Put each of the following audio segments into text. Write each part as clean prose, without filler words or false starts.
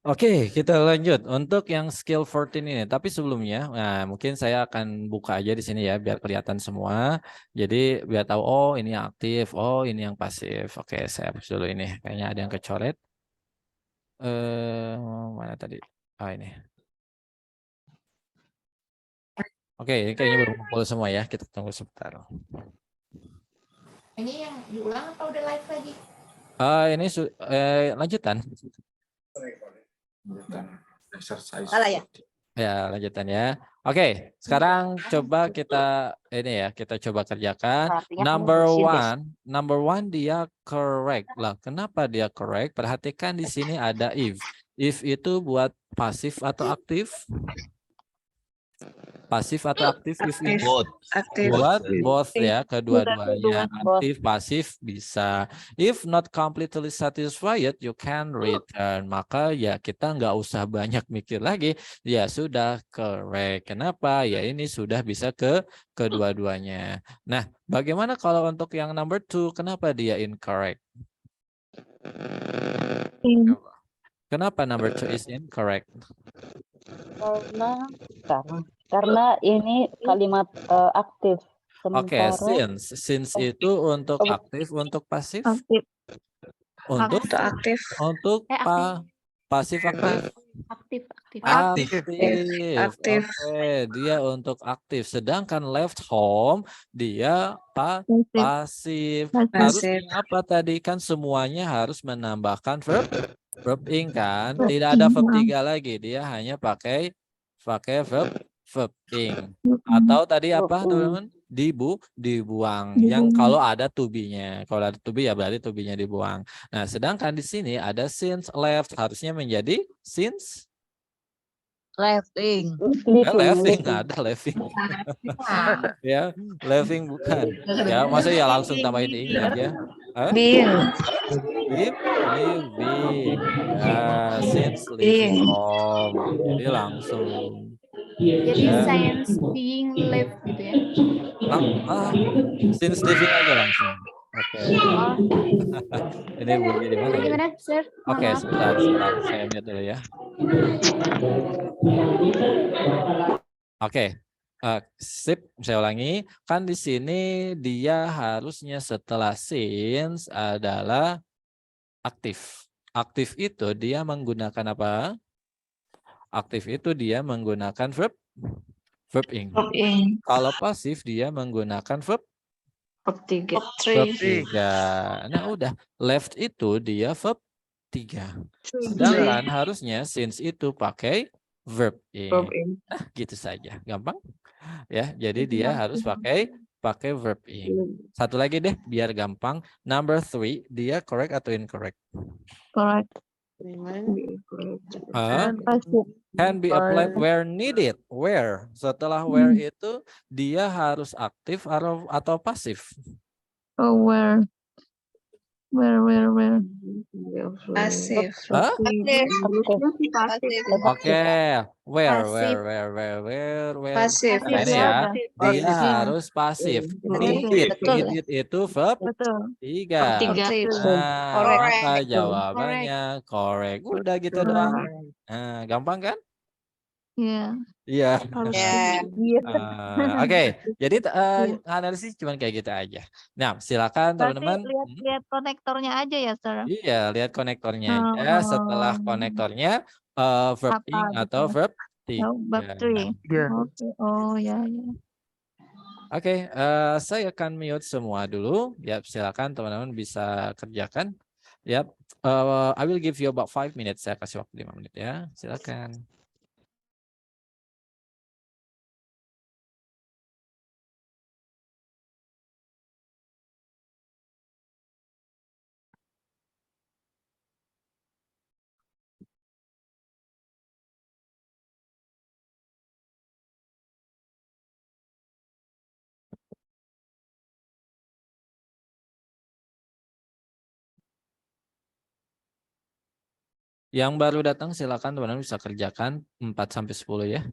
Oke, kita lanjut untuk yang skill 14 ini. Tapi sebelumnya, nah mungkin saya akan buka aja di sini ya, biar kelihatan semua. Jadi biar tahu, oh ini yang aktif, oh ini yang pasif. Oke, saya hapus dulu ini. Kayaknya ada yang kecoret. Mana tadi? Ah ini. Oke, ini kayaknya belum kumpul semua ya. Kita tunggu sebentar. Ini yang diulang apa udah live lagi? Ini lanjutan. Salah ya? Ya, lanjutan ya. Oke, sekarang coba kita ini ya, kita coba kerjakan. Artinya kamu Number bullshit deh. number one dia correct lah. Kenapa dia correct? Perhatikan di sini ada if. If itu buat pasif atau aktif? Pasif atau aktif if ini? Aktif. Buat both ya, kedua-duanya. Both. Aktif, pasif bisa. If not completely satisfied, you can return. Maka ya kita nggak usah banyak mikir lagi. Ya sudah correct. Kenapa? Ya ini sudah bisa ke kedua-duanya. Nah, bagaimana kalau untuk yang number two? Kenapa dia incorrect? Coba. Kenapa number two is incorrect? Karena ini kalimat aktif. Oke, Sementara since itu untuk aktif, untuk pasif, Aktif. untuk Aktif. pasif aktif. Aktif. Aktif. Oke, dia untuk aktif. Sedangkan left home dia pasif. Harusnya apa tadi? Kan semuanya harus menambahkan verb ing kan? Tidak ada verb 3 lagi. Dia hanya pakai verb ing. Atau tadi apa, teman-teman? Dibuang. Yang kalau ada to be-nya. Kalau ada to be ya berarti to be-nya dibuang. Nah, sedangkan di sini ada since left harusnya menjadi since lefting. laughing ada laughing. Ya, laughing bukan. Ya, masa ya langsung tambahin ing aja. Hah? Being. If living. Ya, since living home. Jadi langsung. Jadi Ya, science being live gitu ya. since living aja langsung. Oke. Oh, Ini bunyi di mana ya? gimana, Sir? Oke, Maaf. sebentar. Saya mute dulu ya. Oke, sip. Saya ulangi. Kan di sini dia harusnya setelah since adalah aktif. Aktif itu dia menggunakan apa? Aktif itu dia menggunakan verb ing. Kalau pasif dia menggunakan verb 3. verb 3. Nah, udah. Left itu dia verb 3. Sedangkan harusnya since itu pakai verb ing. Nah, gitu saja. Gampang? Ya, jadi dia harus pakai verb ing. Satu lagi deh biar gampang. Number 3 dia correct atau incorrect? Correct. Can be applied where needed. Where? Setelah where itu dia harus aktif atau pasif? Oh, where? Pasif. Hah? Oke, where? Pasif. Nah, ini ya, dia harus pasif. Needed itu verb 3. Nah, maka jawabannya correct. Udah gitu doang. Nah, gampang kan? Iya. Oke, jadi analisis cuma kayak gitu aja. Nah, silakan teman-teman. Lihat konektornya aja ya, Sir. Iya, lihat konektornya aja. Setelah konektornya verb ing atau verb 3. Oh ya. Oke, saya akan mute semua dulu. Ya, silakan teman-teman bisa kerjakan. Ya, I will give you about 5 minutes. Saya kasih waktu 5 menit ya. Silakan. Yang baru datang silakan teman-teman bisa kerjakan 4 sampai 10 ya.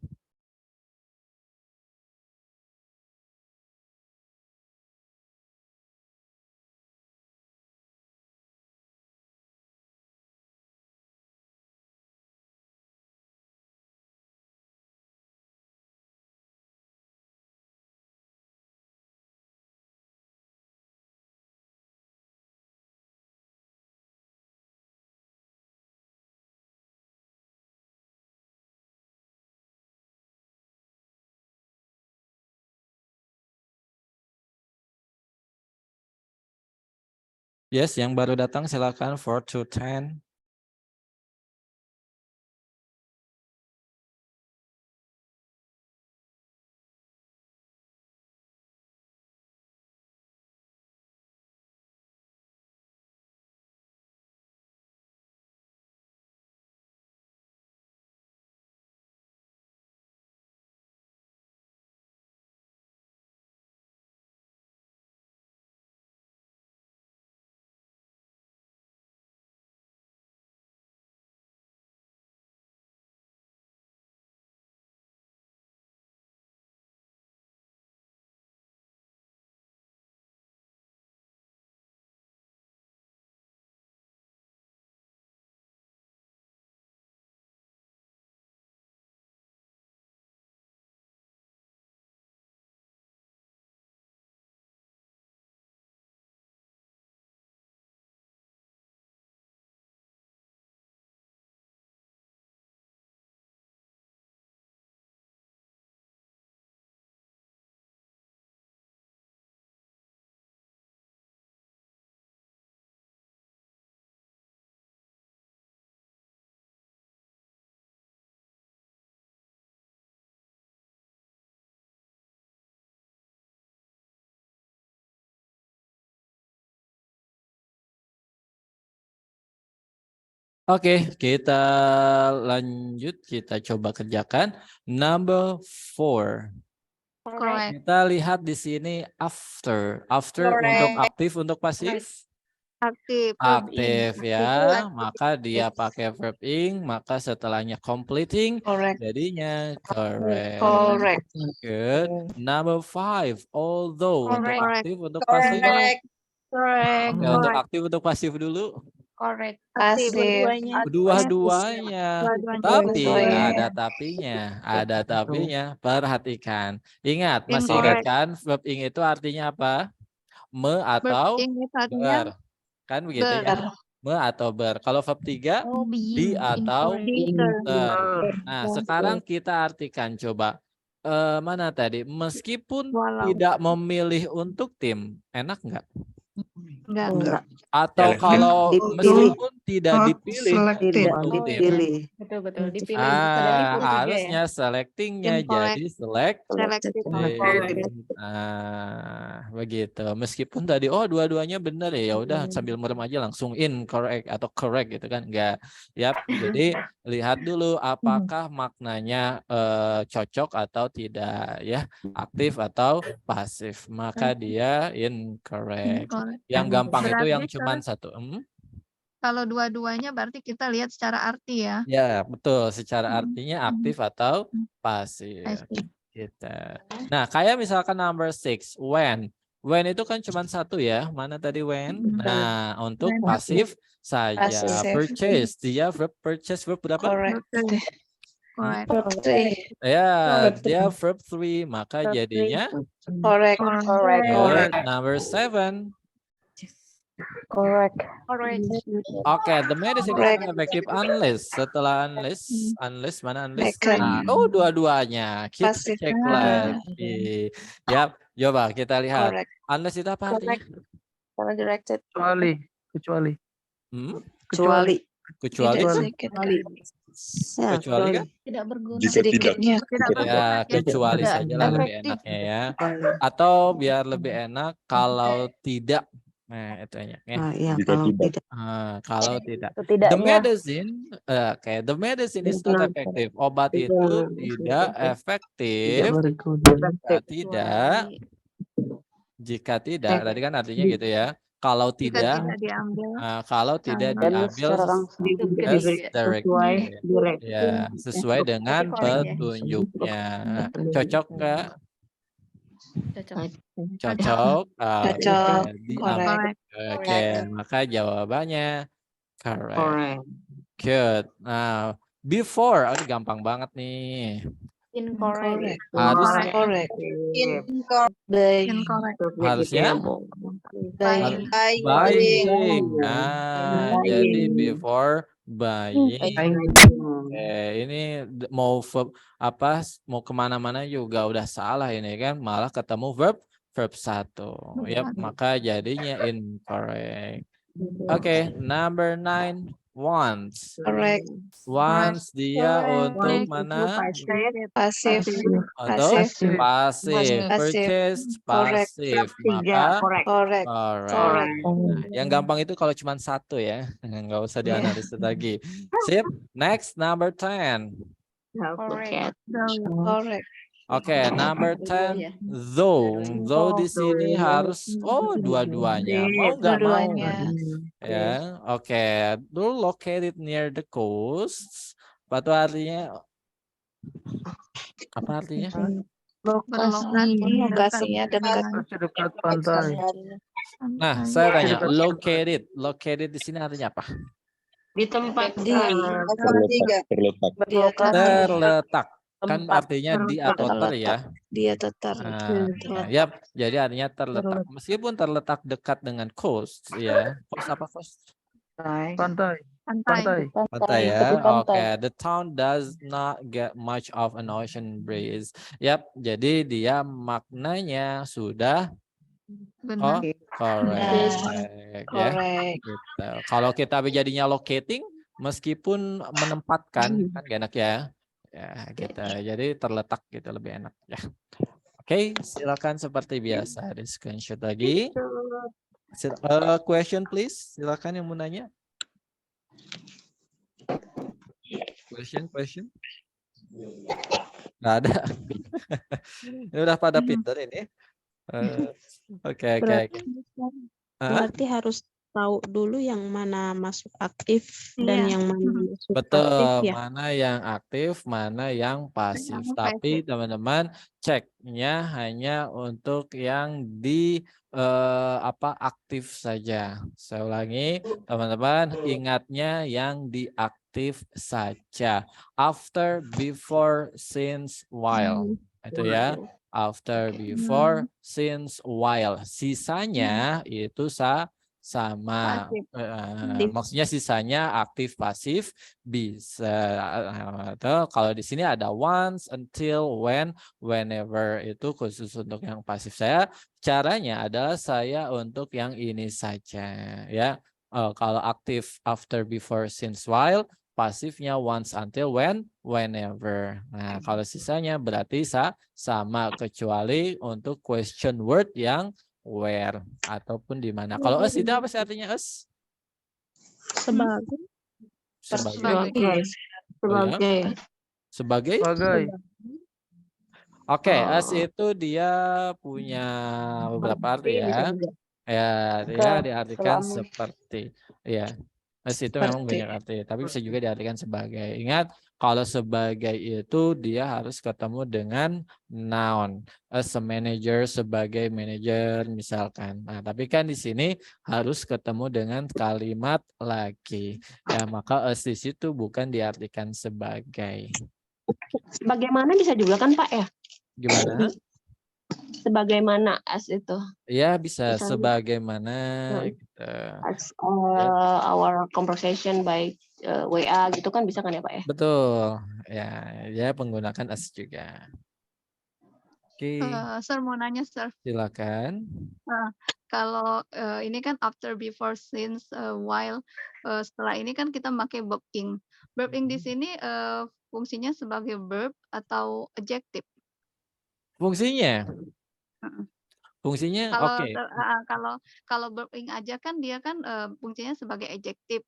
Yes, yang baru datang silakan 4 to 10. Oke, kita lanjut. Kita coba kerjakan. Number 4. Correct. Kita lihat di sini after. After untuk aktif, untuk pasif. Aktif. Aktif ya, maka dia pakai verb ing, maka setelahnya completing, Correct. jadinya correct. Correct. Good. Number 5. Although untuk Correct. aktif, untuk pasif. Correct. Oke, untuk aktif, untuk pasif dulu. Correct. Pasif. Dua-duanya. Dua-duanya. Tapi Dua-duanya. ada tapinya. Ada tapinya. Perhatikan. Ingat, masih Incorrect. ingat kan verb ing itu artinya apa? Me atau Verb ing itu artinya ber. Kan begitu ya? Ber. Me atau ber. Kalau verb 3, di atau ter. Nah, sekarang kita artikan coba. Mana tadi? Meskipun Walau. tidak memilih untuk tim, enak nggak? Enggak. Atau kalau meskipun tidak dipilih untuk tim. Betul. Dipilih. Sedang itu juga ya. Harusnya selectingnya Incorrect. jadi select. Selected. Begitu. Meskipun tadi dua-duanya benar ya udah sambil merem aja langsung incorrect atau correct gitu kan. Enggak. Yap. Jadi lihat dulu apakah maknanya cocok atau tidak ya. Aktif atau pasif. Maka dia incorrect. Incorrect. Yang gampang itu Berarti yang cuman satu. Kalau dua-duanya berarti kita lihat secara arti ya. Ya, betul. Secara artinya aktif atau pasif. Pasif. Gitu. Nah, kayak misalkan number 6, when. When itu kan cuma satu ya. Mana tadi when? Nah, untuk When. pasif saja. Pasif. Purchase. Dia verb purchase verb berapa? Correct. Correct. Ya, dia verb 3. Maka jadinya Correct. good. Number 7. Correct. Oke, the medicine is effective unless. Setelah unless mana unless? Correct. Nah, dua-duanya. Kita Pasif. cek lagi. Yap, coba kita lihat. Correct. Unless itu apa artinya? Directed. kecuali Hmm? Kecuali. Kecuali? Ya, Kecuali kan? Tidak berguna. sedikitnya. Ya, kecuali saja lah lebih enaknya ya. Atau biar lebih enak kalau tidak. Nah, itu enaknya. Iya, kalau tidak. Kalau tidak. The Setidaknya medicine, the medicine is not effective. Obat itu tidak efektif jika tidak. Tadi kan artinya gitu ya. Kalau Jika tidak, tidak diambil. kalau tidak diambil ya sesuai dengan petunjuknya. Cocok nggak? Cocok. Cocok. Correct. Oke, maka jawabannya correct. Good. Nah, before, ini gampang banget nih. Incorrect. Harus Correct. harusnya buying. Nah, jadi before buying. Ini mau verb apa? Mau kemana-mana juga udah salah ini kan? Malah ketemu verb 1. Yap, maka jadinya incorrect. Oke, number 9, once. Correct. Once dia untuk Correct. mana? Passive. Untuk Passive. passive. Passive. Purchase Correct. passive. Tiga, Maka correct. Correct. correct. Correct. Nah, yang gampang itu kalau cuma satu ya. Nggak usah dianalisis lagi. Sip. Next, number 10. Correct. Correct. Oke, number 10, though. Though di sini harus, dua-duanya. Mau nggak mau? Dua-duanya. Ya, oke. Do located near the coast. Apa tuh artinya? Apa artinya? Lokasinya dekat. Dekat pantai. Nah, saya tanya, located. Located di sini artinya apa? Di tempat Di Terletak. Terletak. Kan Tempat artinya di atau ter ya. Dia tetap. Nah, yap, jadi artinya terletak. Meskipun terletak dekat dengan coast, ya. Coast apa coast? pantai. Pantai. Pantai ya. tepi pantai. Oke, the town does not get much of an ocean breeze. Yap, jadi dia maknanya sudah Benar. correct. Ya. Correct. Gitu. Kalau kita jadinya locating, meskipun menempatkan kan gak enak ya. Ya, gitu. Jadi terletak gitu lebih enak ya. Oke, silakan seperti biasa di screenshot lagi. Question please, silakan yang mau nanya. Question. Nggak ada. Ini udah pada pinter ini. Oke. Berarti harus tahu dulu yang mana masuk aktif dan Iya. yang mana masuk Betul, pasif ya. mana yang aktif, mana yang pasif. Yang Tapi teman-teman ceknya hanya untuk yang di aktif saja. Saya ulangi, teman-teman ingatnya yang di aktif saja. After, before, since, while. Itu ya. After, before, since, while. Sisanya itu sama. Maksudnya sisanya aktif pasif bisa. Atau kalau di sini ada once, until, when, whenever, itu khusus untuk yang pasif. Saya caranya adalah saya untuk yang ini saja ya. Kalau aktif after, before, since, while, pasifnya once, until, when, whenever. Nah, kalau sisanya berarti sama, kecuali untuk question word yang where ataupun di mana. Kalau us itu apa sih artinya us? Sebagai Sebagai. Sebagai. Oke, us itu dia punya beberapa arti ya. Ya, dia diartikan seperti. Ya, us itu memang banyak arti, tapi bisa juga diartikan sebagai. Ingat, kalau sebagai itu dia harus ketemu dengan noun. As a manager, sebagai manager misalkan. Nah, tapi kan di sini harus ketemu dengan kalimat lagi. Ya, maka as di situ bukan diartikan sebagai. Sebagaimana bisa juga kan Pak ya? Gimana? Sebagaimana as itu. Ya, bisa Misalnya. sebagaimana gitu. As our conversation by WA gitu kan bisa kan ya Pak ya? Betul. Ya penggunakan as juga. Oke, Sir mau nanya, Sir. silakan. Kalau ini kan after, before, since, while, setelah ini kan kita pakai verb ing. Verb ing di sini fungsinya sebagai verb atau adjective. Fungsinya. Fungsinya Kalau oke. kalau verb ing aja kan dia kan fungsinya sebagai adjective.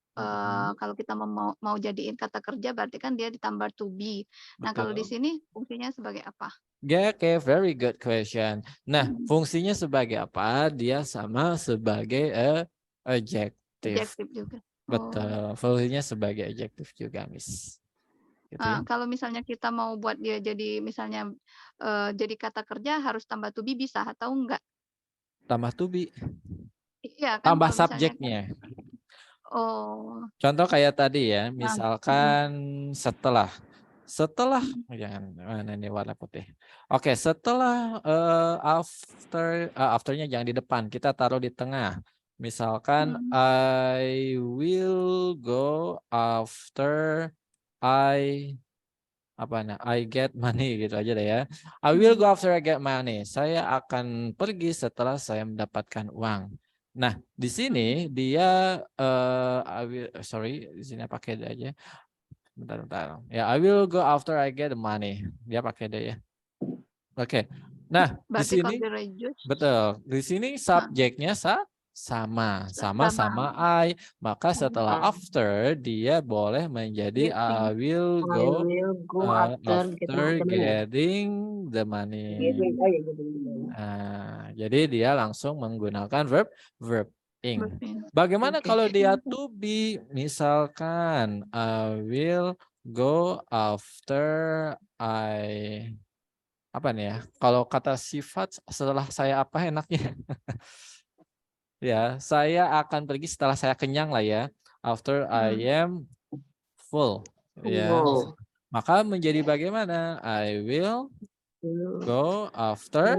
Kalau kita mau jadiin kata kerja berarti kan dia ditambah to be. Nah, kalau di sini fungsinya sebagai apa? Oke, very good question. Nah, fungsinya sebagai apa? Dia sama sebagai adjective. Adjective juga. Betul. Fungsinya sebagai adjective juga, Miss. Gitu ya. Kalau misalnya kita mau buat dia jadi misalnya jadi kata kerja harus tambah to be bisa atau enggak? Tambah to be. Iya kan. Tambah kalau misalnya subjeknya. Contoh kayak tadi ya, misalkan setelah jangan mana ini warna putih. Oke, setelah afternya jangan di depan, kita taruh di tengah. Misalkan I will go after I get money gitu aja deh ya. I will go after I get money. Saya akan pergi setelah saya mendapatkan uang. Nah, di sini dia di sini pakai dia aja. Bentar. Ya, I will go after I get the money. Dia pakai dia ya. Oke. Nah, di Berarti sini kalau reduce betul. Di sini subjeknya sama sama. I. Maka setelah after dia boleh menjadi I will I go will go after after getting the money. getting the money. Oh ya, getting the money. Jadi dia langsung menggunakan verb ing. Verb ing. Bagaimana Oke. kalau dia to be? Misalkan I will go after I apa nih ya? Kalau kata sifat setelah saya apa enaknya? Ya, saya akan pergi setelah saya kenyang lah ya. After I am full. Ya. Wow. Maka menjadi bagaimana? I will go after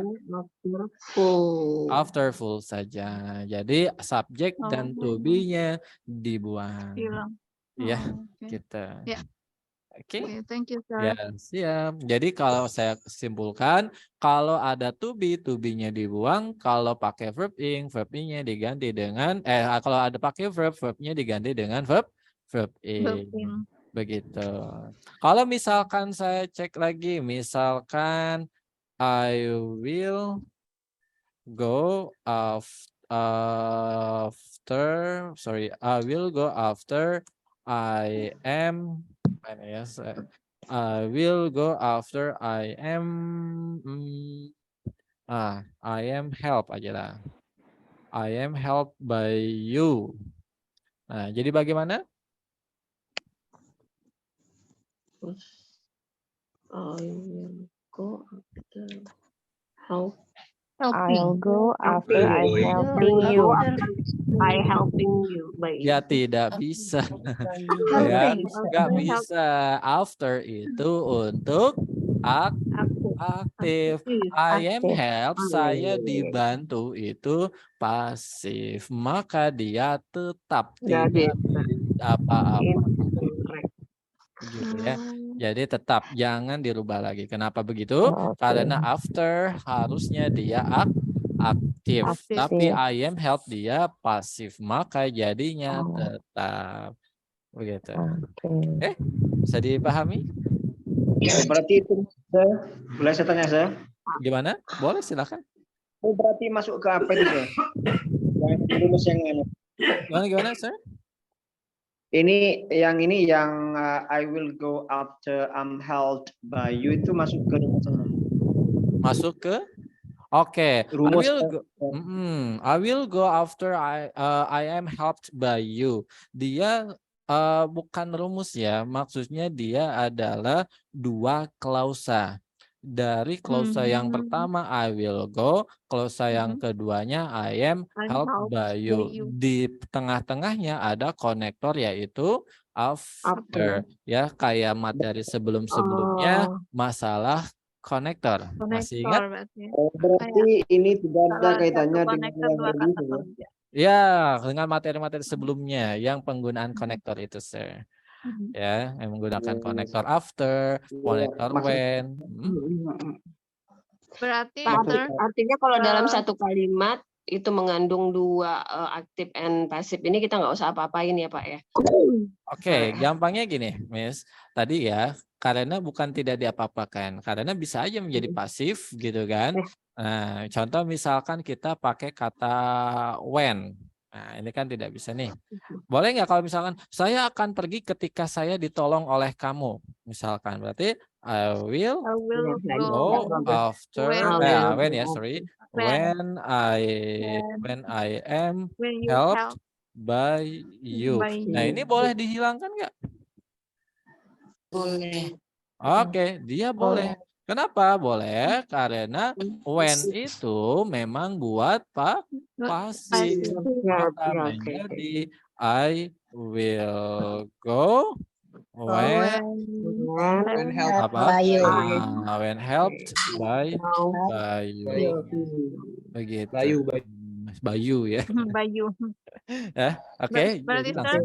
full saja. Jadi subjek dan to be-nya dibuang. Hilang. Ya, Oke. gitu. Ya. Oke. Oke, thank you, sir. Ya, siap. Jadi kalau saya simpulkan, kalau ada to be-nya dibuang. Kalau pakai verb ing-nya diganti dengan kalau ada pakai verb-nya diganti dengan verb Verb ing. ing. Begitu. Kalau misalkan saya cek lagi, misalkan I will go I will go after I am I will go after I am I am help aja lah. I am helped by you. Nah, jadi bagaimana? I will go after help. I'll go after Helping. I'm helping you. I helping you. Baik. Ya tidak bisa. Ya, nggak bisa. After itu untuk aktif. I am help, saya dibantu itu pasif. Maka dia tetap tidak apa-apa. Gitu ya. Jadi tetap jangan dirubah lagi. Kenapa begitu? Karena after harusnya dia aktif. Tapi I am help dia pasif. Maka jadinya tetap. Begitu. Bisa dipahami? Berarti itu boleh saya tanya saya? Gimana? Boleh silakan. Oh, berarti masuk ke apa itu ya? Yang rumus yang ini. Gimana sir? Ini yang I will go after I'm held by you itu masuk ke rumus mana? Masuk ke? Oke. Rumus. I will go after I am helped by you. Dia bukan rumus ya, maksudnya dia adalah dua klausa. Dari klausa yang pertama I will go, klausa yang keduanya I am helped by you. Di tengah-tengahnya ada konektor yaitu after. Ya, kayak materi sebelum-sebelumnya masalah konektor. Masih ingat? Berarti ini tidak ada kaitannya dengan yang tadi. Ya, dengan materi-materi sebelumnya yang penggunaan konektor itu, sir. Ya, yang menggunakan konektor after, konektor when. Berarti artinya kalau dalam satu kalimat itu mengandung dua aktif and pasif ini kita nggak usah apa-apain ya Pak ya. Oke, gampangnya gini, Miss. Tadi ya, karena bukan tidak diapa-apakan, karena bisa aja menjadi pasif gitu kan. Nah, contoh misalkan kita pakai kata when. Nah, ini kan tidak bisa nih. Boleh nggak kalau misalkan saya akan pergi ketika saya ditolong oleh kamu, misalkan berarti I will go after when I am helped by you. Nah, ini boleh dihilangkan nggak? Boleh. Oke, dia boleh. Kenapa? Boleh karena when itu memang buat pasif. Maka menjadi I will go when helped by you. Begitu. Bayu ya. Bayu. Oke. Berarti sir,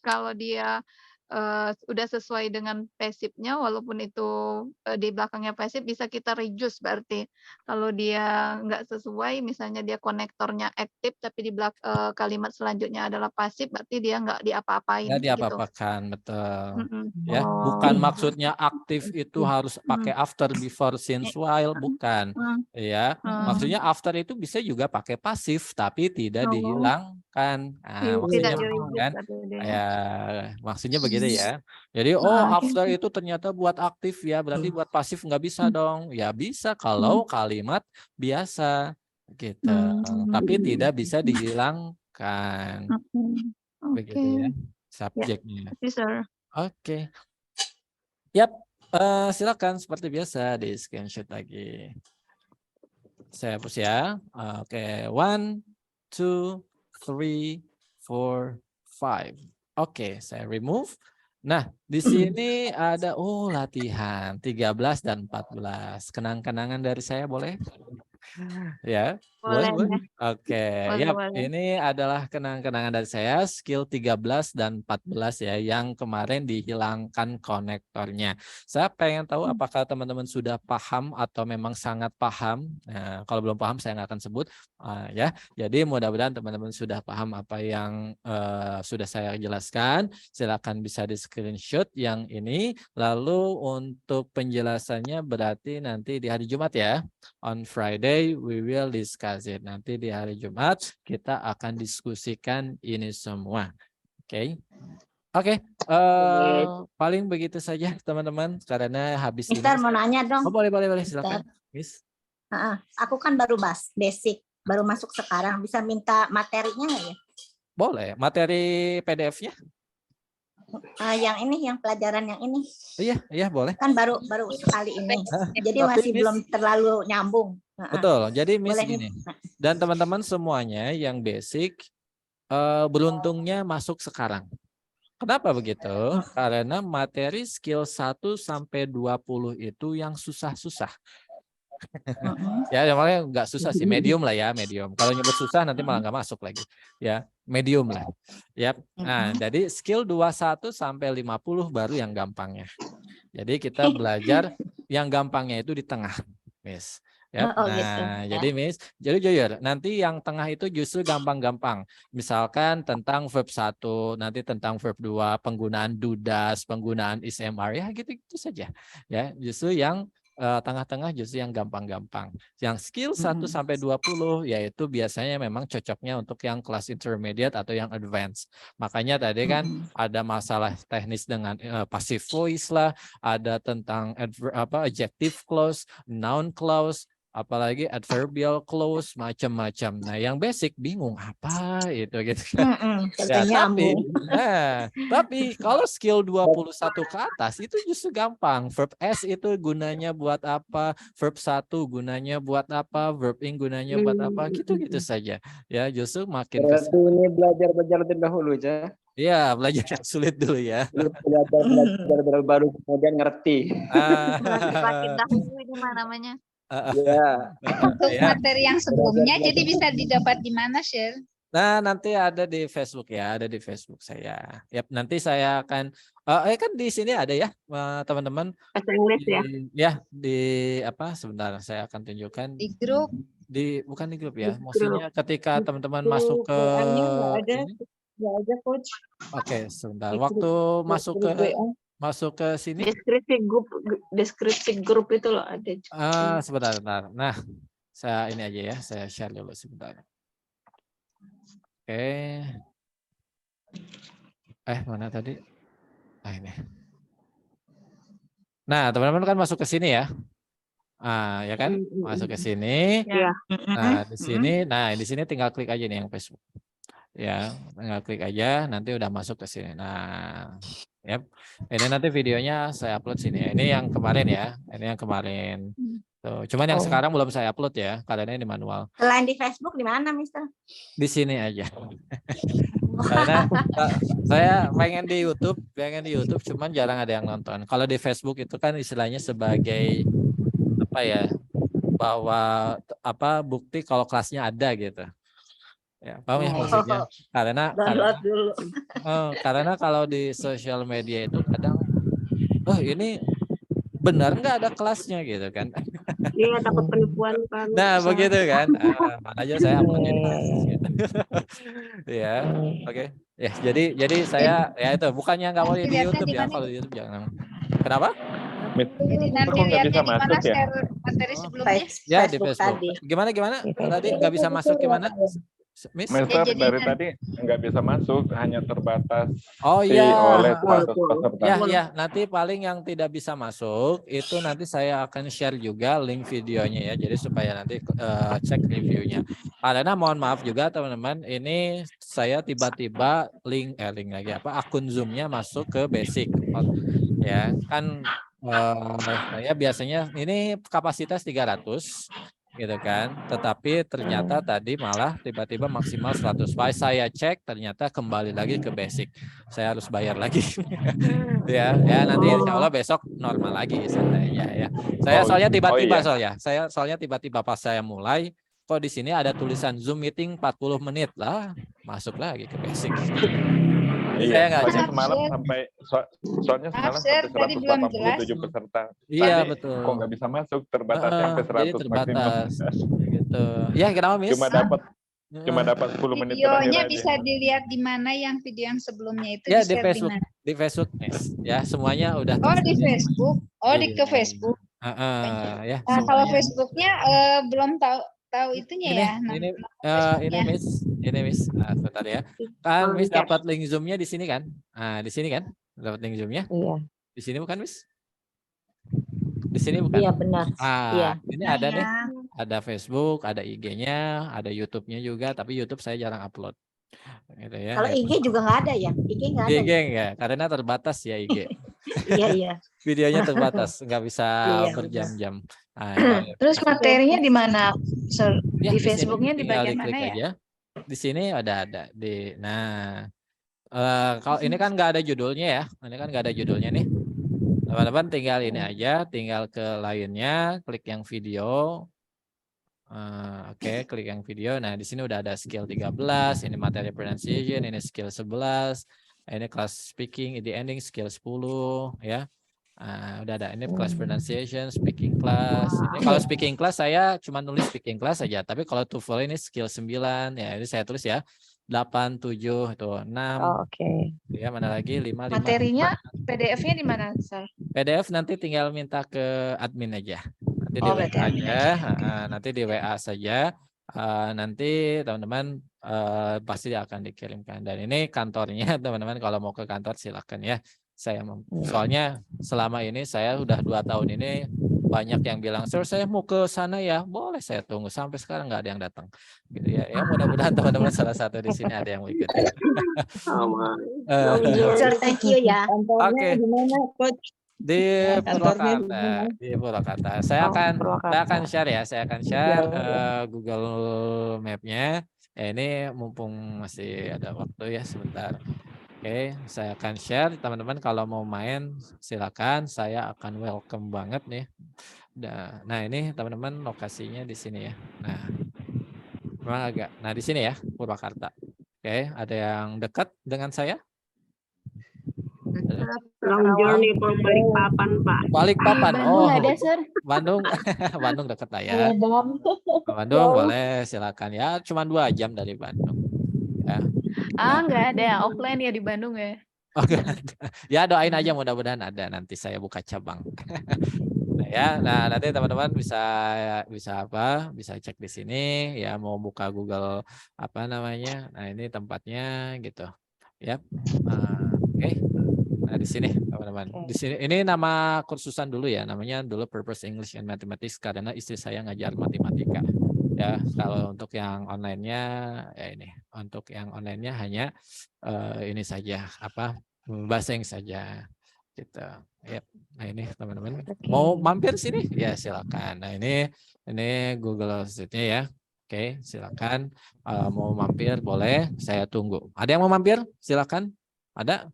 kalau dia udah sesuai dengan pasifnya, walaupun itu di belakangnya pasif bisa kita reduce berarti. Kalau dia nggak sesuai, misalnya dia konektornya aktif tapi di kalimat selanjutnya adalah pasif, berarti dia nggak diapa-apain Nggak gitu. diapa-apakan, betul. Mm-mm. Ya, bukan maksudnya aktif itu harus pakai after, before, since, while, bukan. Ya, maksudnya after itu bisa juga pakai pasif tapi tidak dihilangkan. Nah, Tidak maksudnya di-reduce kan, berarti dia. ya, maksudnya begitu ya. Jadi, after itu ternyata buat aktif ya, berarti buat pasif nggak bisa dong. Ya bisa kalau kalimat biasa gitu, tapi tidak bisa dihilangkan. Begitu ya, subjeknya. Yes, sir. Oke. Yap, silakan seperti biasa di screenshot lagi. Saya hapus ya. Oke, 1, 2, 3, 4, 5. Oke, saya remove. Nah, di sini ada latihan 13 dan 14. Kenang-kenangan dari saya boleh? Ya, boleh. Oke, ya, ini adalah kenang-kenangan dari saya, skill 13 dan 14 ya, yang kemarin dihilangkan konektornya. Saya pengen tahu apakah teman-teman sudah paham atau memang sangat paham. Nah, kalau belum paham saya nggak akan sebut ya. Jadi mudah-mudahan teman-teman sudah paham apa yang sudah saya jelaskan. Silakan bisa di screenshot yang ini. Lalu untuk penjelasannya berarti nanti di hari Jumat ya. On Friday we will discuss it. Nanti di hari Jumat kita akan diskusikan ini semua. Oke. Oke, paling begitu saja teman-teman karena habis Mister ini. mau nanya dong. Oh, boleh silakan. Miss. Aku kan baru basic, baru masuk sekarang. Bisa minta materinya nggak ya? Boleh, materi PDF-nya? Yang ini, yang pelajaran yang ini. Iya, boleh. Kan baru sekali ini. Jadi masih belum terlalu nyambung. Betul. Jadi Miss Boleh, gini. Dan teman-teman semuanya yang basic beruntungnya masuk sekarang. Kenapa begitu? Karena materi skill 1 sampai 20 itu yang susah-susah. Ya, makanya nggak susah sih, medium lah ya, medium. Kalau nyebut susah nanti malah nggak masuk lagi. Ya, medium lah. Ya. Nah, jadi skill 21 sampai 50 baru yang gampangnya. Jadi kita belajar yang gampangnya itu di tengah, Miss. Ya. Gitu. Jadi Miss, jadi jujur, nanti yang tengah itu justru gampang-gampang. Misalkan tentang verb 1, nanti tentang verb 2, penggunaan do does, penggunaan is am are, ya gitu-gitu saja. Ya, justru yang tengah-tengah justru yang gampang-gampang. Yang skill 1 sampai 20 yaitu biasanya memang cocoknya untuk yang kelas intermediate atau yang advance. Makanya tadi kan ada masalah teknis dengan passive voice lah, ada tentang adjective clause, noun clause, apalagi adverbial clause, macam-macam. Nah, yang basic bingung apa itu gitu kan. Ya, tapi kalau skill 21 ke atas itu justru gampang. Verb S itu gunanya buat apa? Verb 1 gunanya buat apa? Verb ing gunanya buat apa? Gitu-gitu saja. Ya, justru makin Berarti ini belajar terlebih dahulu aja. Iya, belajar yang sulit dulu ya. Belajar baru kemudian ngerti. Makin dahulu ini namanya. Untuk materi yang sebelumnya jadi bisa didapat di mana, Share? Nah, nanti ada di Facebook ya, ada di Facebook saya. Yap, nanti saya akan kan di sini ada ya, teman-teman. Bahasa Inggris ya. Ya, di apa? Sebentar, saya akan tunjukkan. Di grup. Bukan di grup ya. Maksudnya ketika teman-teman masuk ke Nggak ada, Coach. Oke, sebentar. Waktu masuk ke sini. Deskripsi grup itu loh ada. Sebentar. Nah, saya ini aja ya, saya share dulu sebentar. Oke. Mana tadi? Ini. Nah, teman-teman kan masuk ke sini ya. Ya kan? Masuk ke sini. Ya. Nah, di sini tinggal klik aja nih yang Facebook. Ya, tinggal klik aja, nanti udah masuk ke sini. Nah, yep. Ini nanti videonya saya upload sini. Ini yang kemarin ya. Ini yang kemarin. Tuh, cuman yang sekarang belum saya upload ya, karena ini manual. Selain di Facebook di mana, Mister? Di sini aja. Karena saya pengen di YouTube, cuman jarang ada yang nonton. Kalau di Facebook itu kan istilahnya sebagai apa ya? Bahwa bukti kalau kelasnya ada gitu. Ya, paham ya maksudnya? Karena Karena kalau di sosial media itu kadang, ini benar nggak ada kelasnya gitu kan? Iya, takut penipuan kan. Nah, Bisa. begitu kan? Makanya saya upload di kelas gitu. Ya, oke. Ya, jadi saya ya itu bukannya nggak mau di Dilihatnya YouTube di ya, mana? kalau di YouTube jangan. Kenapa? Jadi nanti kok nggak bisa lihatnya di mana masuk ya? share materi sebelumnya? Ya di Facebook Facebook. tadi. Gimana? Tadi nggak bisa masuk gimana, Miss? Mister jadi dari kan- tadi nggak bisa masuk, hanya terbatas Oh iya. oleh 100 peserta. Ya, nanti paling yang tidak bisa masuk itu nanti saya akan share juga link videonya ya. Jadi supaya nanti cek reviewnya. Karena mohon maaf juga teman-teman, ini saya tiba-tiba link lagi akun Zoom-nya masuk ke basic. Ya, kan saya biasanya ini kapasitas 300 gitu kan. Tetapi ternyata tadi malah tiba-tiba maksimal 100. Pas saya cek ternyata kembali lagi ke basic. Saya harus bayar lagi. ya nanti insya Allah besok normal lagi saya ya. Saya soalnya tiba-tiba iya. soalnya tiba-tiba pas saya mulai kok di sini ada tulisan Zoom meeting 40 menit lah, masuk lagi ke basic. Saya Iya, nggak soalnya cek. semalam soalnya Maaf, semalam Sir, sampai tadi belum jelas. 187 peserta. Iya, Tadi betul. kok nggak bisa masuk, terbatasnya sampai 100 Jadi terbatas gitu. Ya, kenapa, Miss? Cuma dapat 10 menit terakhir Videonya aja. bisa dilihat di mana yang video yang sebelumnya itu Ya, di di share Facebook, mana? di Facebook, Miss. Ya, semuanya udah Oh, di tersedia. Facebook. Oh, di Iya. ke Facebook. Ya, Nah, kalau semuanya. Facebooknya belum tahu itunya ya. Ini Facebooknya. Miss. Sebentar ya. Kan Miss dapat link Zoom-nya di sini kan? Nah, di sini kan? Dapat link Zoom-nya? Iya. Di sini bukan, Miss? Di sini bukan? Iya benar. Iya. Ini ada nih. Ada Facebook, ada IG-nya, ada YouTube-nya juga, tapi YouTube saya jarang upload. Gitu ya. Kalau IG juga nggak ada ya? IG nggak ada. IG ya? enggak, karena terbatas ya IG. Iya. Videonya terbatas, nggak bisa Iya, berjam-jam. Terus materinya di mana, Sir? Ya, Di sini Facebooknya di tinggal bagian diklik mana ya? aja. Di sini ada di. Nah, kalau ini kan nggak ada judulnya ya. Ini kan nggak ada judulnya nih. Teman-teman tinggal ini aja, tinggal ke lainnya, klik yang video. Oke, klik yang video. Nah, di sini udah ada skill 13, ini materi pronunciation, ini skill 11, ini class speaking, ini ending skill 10 ya. Udah ada ini class pronunciation, speaking class. Ini kalau speaking class saya cuma nulis speaking class saja, tapi kalau TOEFL ini skill 9 ya, ini saya tulis ya. 8, 7, itu 6. Oke. Ya, mana lagi? 5, 5. Materinya PDF-nya di mana, Sir? PDF nanti tinggal minta ke admin aja. Nanti di Oh, WA berarti admin aja. aja. Nanti di WA saja. Nanti teman-teman pasti akan dikirimkan. Dan ini kantornya teman-teman, kalau mau ke kantor silakan ya. Soalnya selama ini saya udah 2 tahun ini banyak yang bilang, Sir, saya mau ke sana ya. Boleh, saya tunggu. Sampai sekarang nggak ada yang datang. Gitu ya. Ya, mudah-mudahan teman-teman salah satu di sini ada yang mau ikut. Sir, thank you ya. Oke. Di mana, Coach? Di Kantornya di Purwakarta. mana? Di Purwakarta. Saya akan share ya. Saya akan share Google Map-nya. Ini mumpung masih ada waktu ya, sebentar. Oke, saya akan share. Teman-teman kalau mau main silakan. Saya akan welcome banget nih. Nah, ini teman-teman lokasinya di sini ya. Nah, memang agak. Nah, di sini ya, Purwakarta. Oke, ada yang dekat dengan saya? Long journey for Balikpapan, Pak. Balikpapan. Bandung ada, Sir. Bandung. Bandung dekat lah ya. Bandung boleh, silakan ya. Cuma 2 jam dari Bandung. Ya. Nggak ada offline ya di Bandung ya. Ya, doain aja mudah-mudahan ada, nanti saya buka cabang. Nah, nanti teman-teman bisa cek di sini ya, mau buka Google apa namanya. Nah, ini tempatnya gitu. Ya. Oke. Nah, di sini teman-teman. Di sini ini nama kursusan dulu ya, namanya dulu Purpose English and Mathematics, karena istri saya ngajar matematika. Ya, kalau untuk yang online-nya ya ini. Untuk yang online-nya hanya ini saja, bahasa Inggris saja gitu. Ya. Nah, ini teman-teman mau mampir sini ya silakan. Nah, ini Google Sheet-nya ya. Oke, silakan mau mampir boleh, saya tunggu. Ada yang mau mampir? Silakan. Ada?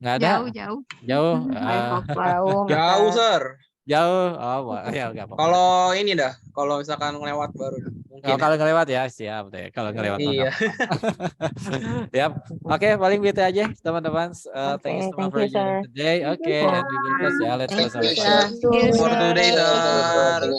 Nggak ada? Jauh. Jauh. Jauh, Jauh, Sir. Jauh. Oh, ya nggak apa-apa. Kalau ini dah, kalau misalkan lewat baru dah. Mungkin. Oh, kalau ngelewat ya siap deh. Kalau ngelewat mah Iya. nggak apa-apa. Yap. Oke, paling gitu aja teman-teman. Thank you so much thank for you, joining sir. today. Okay, and we will close ya. Let's close our Thank you, session. sir. For today, sir.